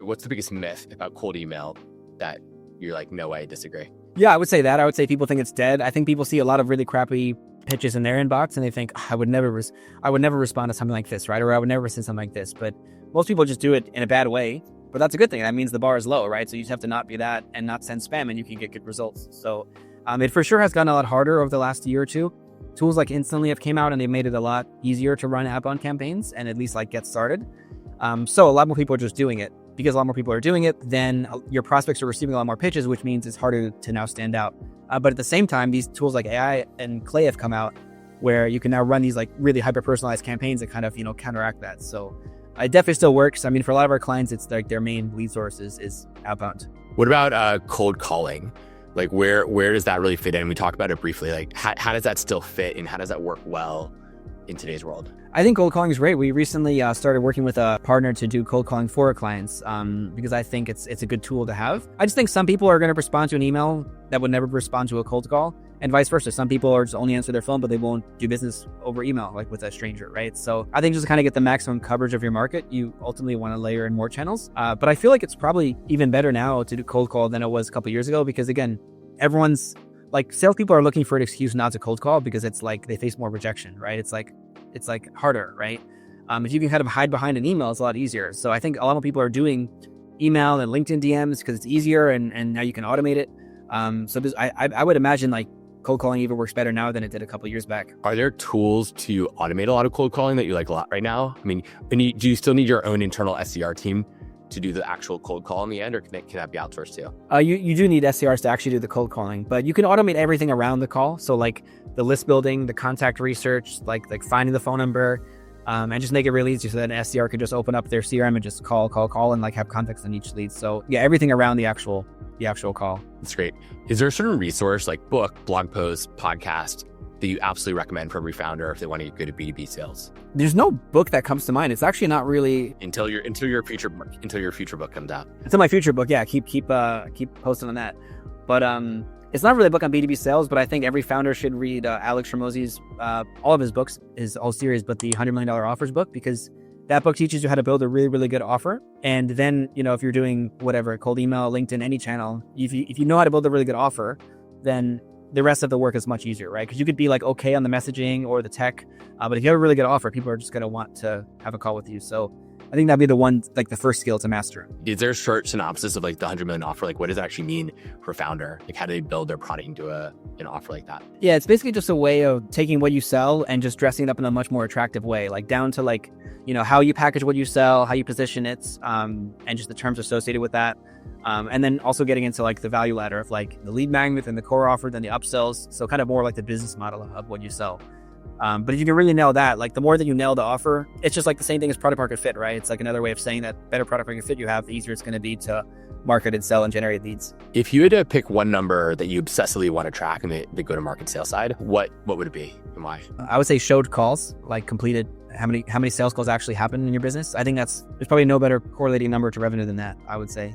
What's the biggest myth about cold email that you're like, no way, I disagree? Yeah, I would say that. I would say people think it's dead. I think people see a lot of really crappy pitches in their inbox and they think, I would never respond to something like this, right? Or I would never send something like this. But most people just do it in a bad way. But that's a good thing. That means the bar is low, right? So you just have to not be that and not send spam and you can get good results. So it for sure has gotten a lot harder over the last year or two. Tools like Instantly have came out and they've made it a lot easier to run outbound campaigns and at least like get started. So a lot more people are just doing it. Because a lot more people are doing it, then your prospects are receiving a lot more pitches, which means it's harder to now stand out. But at the same time, these tools like AI and Clay have come out where you can now run these like really hyper-personalized campaigns that kind of, counteract that. So it definitely still works. I mean, for a lot of our clients, it's like their main lead source is outbound. What about cold calling? Like where does that really fit in? We talked about it briefly. Like how does that still fit and how does that work well in today's world? I think cold calling is great. We recently started working with a partner to do cold calling for our clients because I think it's a good tool to have. I just think some people are going to respond to an email that would never respond to a cold call and vice versa. Some people are just only answer their phone, but they won't do business over email, like with a stranger, right? So I think just to kind of get the maximum coverage of your market, you ultimately want to layer in more channels. But I feel like it's probably even better now to do cold call than it was a couple of years ago because again, everyone's like salespeople are looking for an excuse not to cold call because it's like they face more rejection, right? It's like harder, right? If you can kind of hide behind an email, it's a lot easier. So I think a lot of people are doing email and LinkedIn DMs because it's easier and now you can automate it. I would imagine like cold calling even works better now than it did a couple of years back. Are there tools to automate a lot of cold calling that you like a lot right now? I mean, do you still need your own internal SDR team to do the actual cold call in the end, or can that be outsourced too? You do need SDRs to actually do the cold calling, but you can automate everything around the call. So like the list building, the contact research, like finding the phone number, and just make it really easy so that an SDR can just open up their CRM and just call and like have context on each lead. So yeah, everything around the actual call. That's great. Is there a certain resource like book, blog post, podcast that you absolutely recommend for every founder if they want to get good at B2B sales? There's no book that comes to mind. It's actually not really until your future book comes out. Until my future book, yeah. Keep posting on that. But it's not really a book on B2B sales, but I think every founder should read Alex Hormozi's all of his books, his whole series, but the $100 Million Offers book, because that book teaches you how to build a really, really good offer. And then, if you're doing whatever, cold email, LinkedIn, any channel, if you know how to build a really good offer, then the rest of the work is much easier, right? Because you could be like okay on the messaging or the tech, but if you have a really good offer, people are just going to want to have a call with you. So I think that'd be the one, like the first skill to master. Is there a short synopsis of like the 100 million offer? Like what does it actually mean for a founder? Like how do they build their product into an offer like that? Yeah, it's basically just a way of taking what you sell and just dressing it up in a much more attractive way, like down to like, how you package what you sell, how you position it, and just the terms associated with that. And then also getting into like the value ladder of like the lead magnet and the core offer, then the upsells. So kind of more like the business model of what you sell. But if you can really nail that, like the more that you nail the offer, it's just like the same thing as product market fit, right? It's like another way of saying that better product market fit you have, the easier it's going to be to market and sell and generate leads. If you had to pick one number that you obsessively want to track in the go-to-market sales side, what would it be and why? I would say showed calls, like completed, how many sales calls actually happen in your business. I think there's probably no better correlating number to revenue than that, I would say.